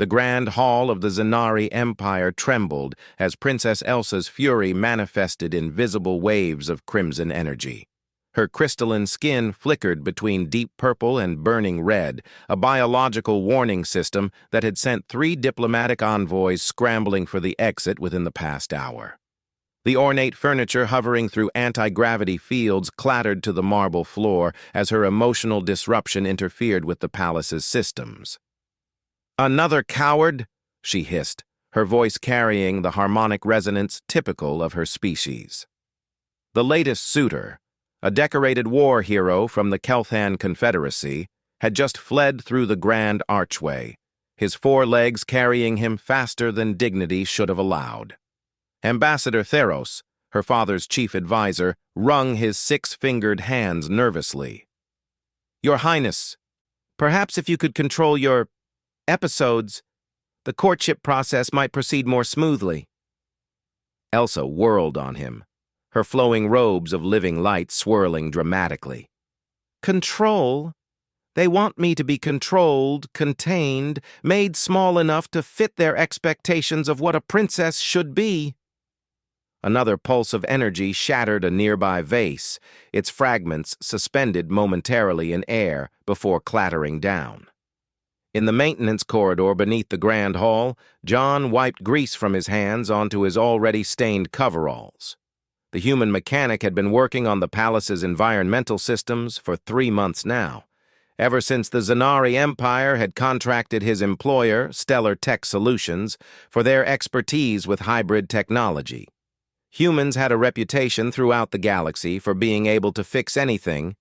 The grand hall of the Zanari Empire trembled as Princess Elsa's fury manifested in visible waves of crimson energy. Her crystalline skin flickered between deep purple and burning red, a biological warning system that had sent 3 diplomatic envoys scrambling for the exit within the past hour. The ornate furniture hovering through anti-gravity fields clattered to the marble floor as her emotional disruption interfered with the palace's systems. "Another coward?" she hissed, her voice carrying the harmonic resonance typical of her species. The latest Suitor, a decorated war hero from the Kelthan Confederacy, had just fled through the grand archway, his 4 legs carrying him faster than dignity should have allowed. Ambassador Theros, her father's chief advisor, wrung his 6-fingered hands nervously. "Your Highness, perhaps if you could control your episodes, the courtship process might proceed more smoothly." Elsa whirled on him, her flowing robes of living light swirling dramatically. "Control? They want me to be controlled, contained, made small enough to fit their expectations of what a princess should be." Another pulse of energy shattered a nearby vase, its fragments suspended momentarily in air before clattering down. In the maintenance corridor beneath the grand hall, John wiped grease from his hands onto his already stained coveralls. The human mechanic had been working on the palace's environmental systems for 3 months now, ever since the Zanari Empire had contracted his employer, Stellar Tech Solutions, for their expertise with hybrid technology. Humans had a reputation throughout the galaxy for being able to fix anything,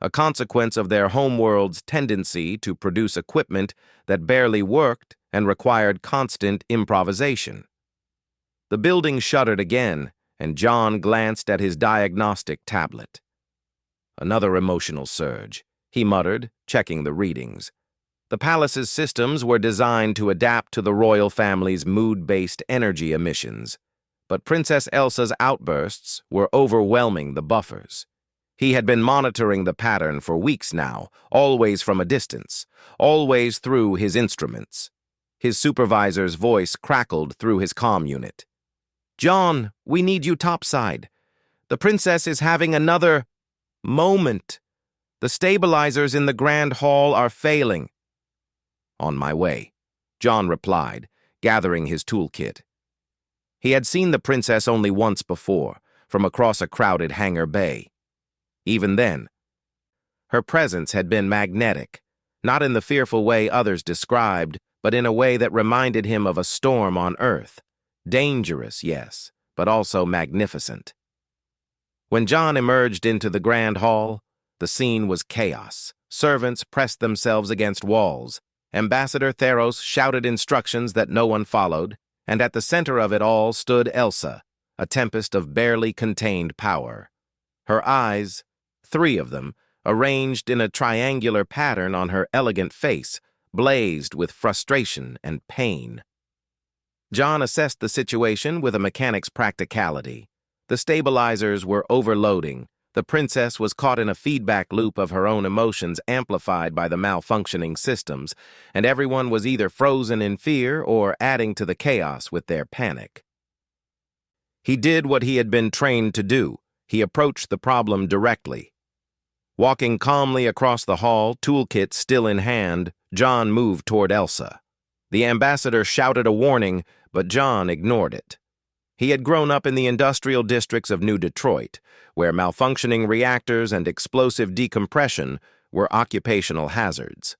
a consequence of their homeworld's tendency to produce equipment that barely worked and required constant improvisation. The building shuddered again, and John glanced at his diagnostic tablet. Another emotional surge, he muttered, checking the readings. The palace's systems were designed to adapt to the royal family's mood-based energy emissions, but Princess Elsa's outbursts were overwhelming the buffers. He had been monitoring the pattern for weeks now, always from a distance, always through his instruments. His supervisor's voice crackled through his comm unit. "John, we need you topside. The princess is having another moment. The stabilizers in the grand hall are failing." "On my way," John replied, gathering his toolkit. He had seen the princess only once before, from across a crowded hangar bay. Even then, her presence had been magnetic, not in the fearful way others described, but in a way that reminded him of a storm on Earth. Dangerous, yes, but also magnificent. When John emerged into the grand hall, the scene was chaos. Servants pressed themselves against walls. Ambassador Theros shouted instructions that no one followed, and at the center of it all stood Elsa, a tempest of barely contained power. Her eyes, 3 of them, arranged in a triangular pattern on her elegant face, blazed with frustration and pain. John assessed the situation with a mechanic's practicality. The stabilizers were overloading. The princess was caught in a feedback loop of her own emotions amplified by the malfunctioning systems, and everyone was either frozen in fear or adding to the chaos with their panic. He did what he had been trained to do. He approached the problem directly. Walking calmly across the hall, toolkit still in hand, John moved toward Elsa. The ambassador shouted a warning, but John ignored it. He had grown up in the industrial districts of New Detroit, where malfunctioning reactors and explosive decompression were occupational hazards.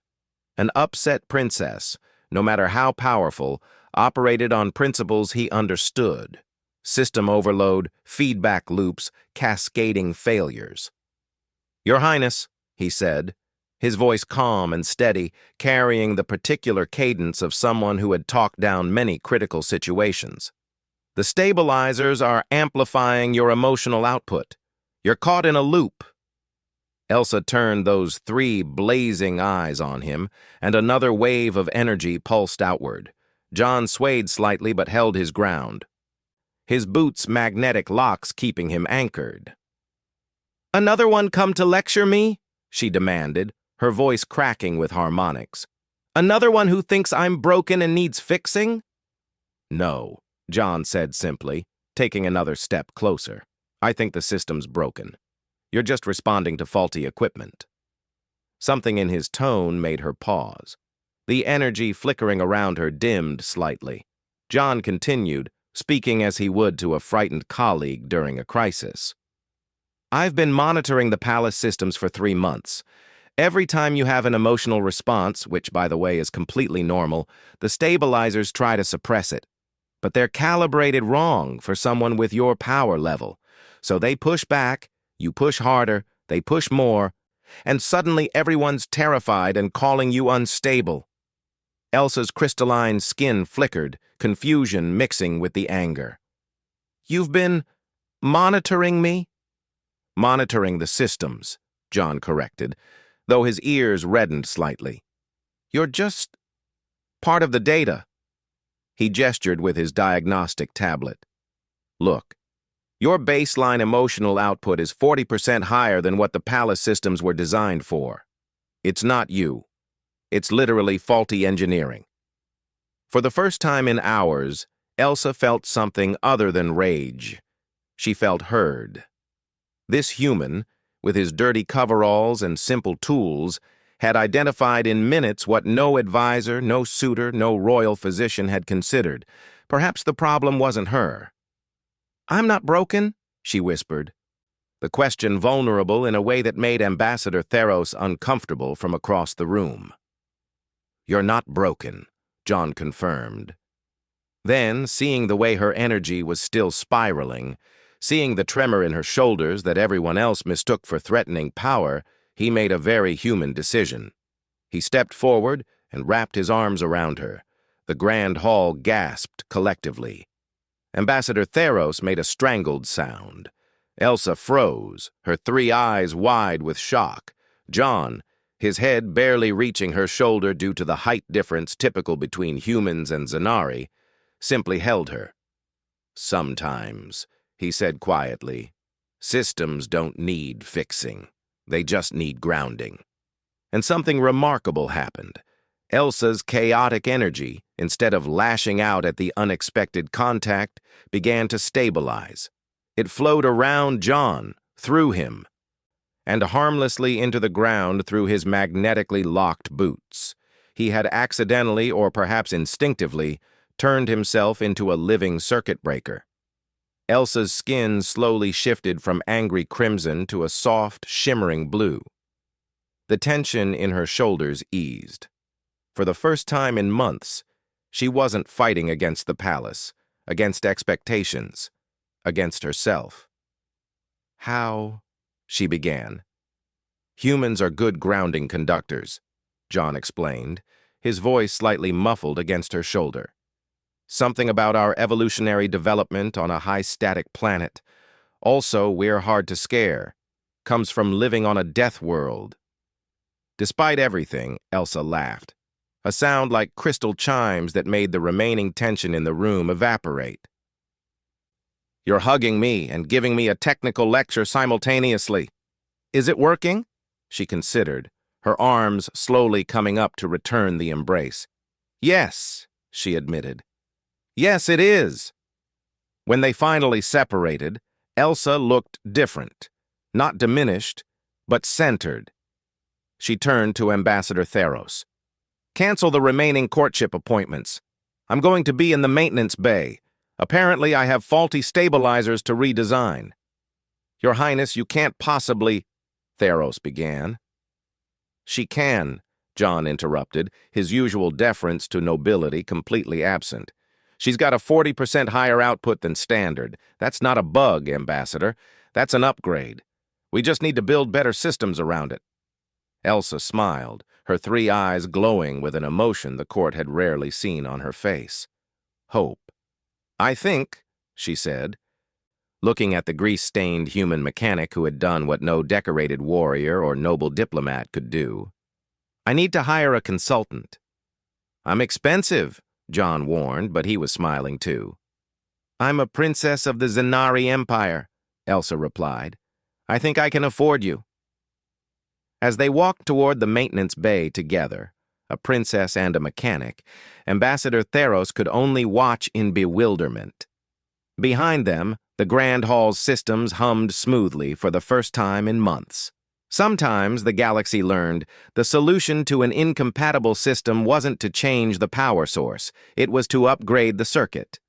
An upset princess, no matter how powerful, operated on principles he understood: system overload, feedback loops, cascading failures. "Your Highness," he said, his voice calm and steady, carrying the particular cadence of someone who had talked down many critical situations. "The stabilizers are amplifying your emotional output. You're caught in a loop." Elsa turned those 3 blazing eyes on him, and another wave of energy pulsed outward. John swayed slightly but held his ground, his boots' magnetic locks keeping him anchored. "Another one come to lecture me?" she demanded, her voice cracking with harmonics. Another one who thinks I'm broken and needs fixing? No, John said simply, taking another step closer. I think the system's broken. You're just responding to faulty equipment. Something in his tone made her pause. The energy flickering around her dimmed slightly. John continued, speaking as he would to a frightened colleague during a crisis. I've been monitoring the palace systems for 3 months. Every time you have an emotional response, which, by the way, is completely normal, the stabilizers try to suppress it. But they're calibrated wrong for someone with your power level. So they push back, you push harder, they push more, and suddenly everyone's terrified and calling you unstable. Elsa's crystalline skin flickered, confusion mixing with the anger. You've been monitoring me? Monitoring the systems, John corrected, though his ears reddened slightly. You're just part of the data. He gestured with his diagnostic tablet. Look, your baseline emotional output is 40% higher than what the palace systems were designed for. It's not you. It's literally faulty engineering. For the first time in hours, Elsa felt something other than rage. She felt heard. This human, with his dirty coveralls and simple tools, had identified in minutes what no advisor, no suitor, no royal physician had considered. Perhaps the problem wasn't her. I'm not broken, she whispered, the question vulnerable in a way that made Ambassador Theros uncomfortable from across the room. You're not broken, John confirmed. Then, seeing the way her energy was still spiraling, seeing the tremor in her shoulders that everyone else mistook for threatening power, he made a very human decision. He stepped forward and wrapped his arms around her. The grand hall gasped collectively. Ambassador Theros made a strangled sound. Elsa froze, her 3 eyes wide with shock. John, his head barely reaching her shoulder due to the height difference typical between humans and Zanari, simply held her. Sometimes, he said quietly, systems don't need fixing. They just need grounding. And something remarkable happened. Elsa's chaotic energy, instead of lashing out at the unexpected contact, began to stabilize. It flowed around John, through him, and harmlessly into the ground through his magnetically locked boots. He had accidentally, or perhaps instinctively, turned himself into a living circuit breaker. Elsa's skin slowly shifted from angry crimson to a soft, shimmering blue. The tension in her shoulders eased. For the first time in months, she wasn't fighting against the palace, against expectations, against herself. How? She began. Humans are good grounding conductors, John explained, his voice slightly muffled against her shoulder. Something about our evolutionary development on a high-static planet. Also, we're hard to scare. Comes from living on a death world. Despite everything, Elsa laughed. A sound like crystal chimes that made the remaining tension in the room evaporate. You're hugging me and giving me a technical lecture simultaneously. Is it working? She considered, her arms slowly coming up to return the embrace. Yes, she admitted. Yes, it is. When they finally separated, Elsa looked different, not diminished, but centered. She turned to Ambassador Theros. Cancel the remaining courtship appointments. I'm going to be in the maintenance bay. Apparently, I have faulty stabilizers to redesign. Your Highness, you can't possibly... Theros began. She can, John interrupted, his usual deference to nobility completely absent. She's got a 40% higher output than standard. That's not a bug, Ambassador. That's an upgrade. We just need to build better systems around it. Elsa smiled, her 3 eyes glowing with an emotion the court had rarely seen on her face. Hope. I think, she said, looking at the grease-stained human mechanic who had done what no decorated warrior or noble diplomat could do. I need to hire a consultant. I'm expensive, John warned, but he was smiling too. I'm a princess of the Zanari Empire, Elsa replied. I think I can afford you. As they walked toward the maintenance bay together, a princess and a mechanic, Ambassador Theros could only watch in bewilderment. Behind them, the Grand Hall's systems hummed smoothly for the first time in months. Sometimes, the galaxy learned, the solution to an incompatible system wasn't to change the power source, it was to upgrade the circuit.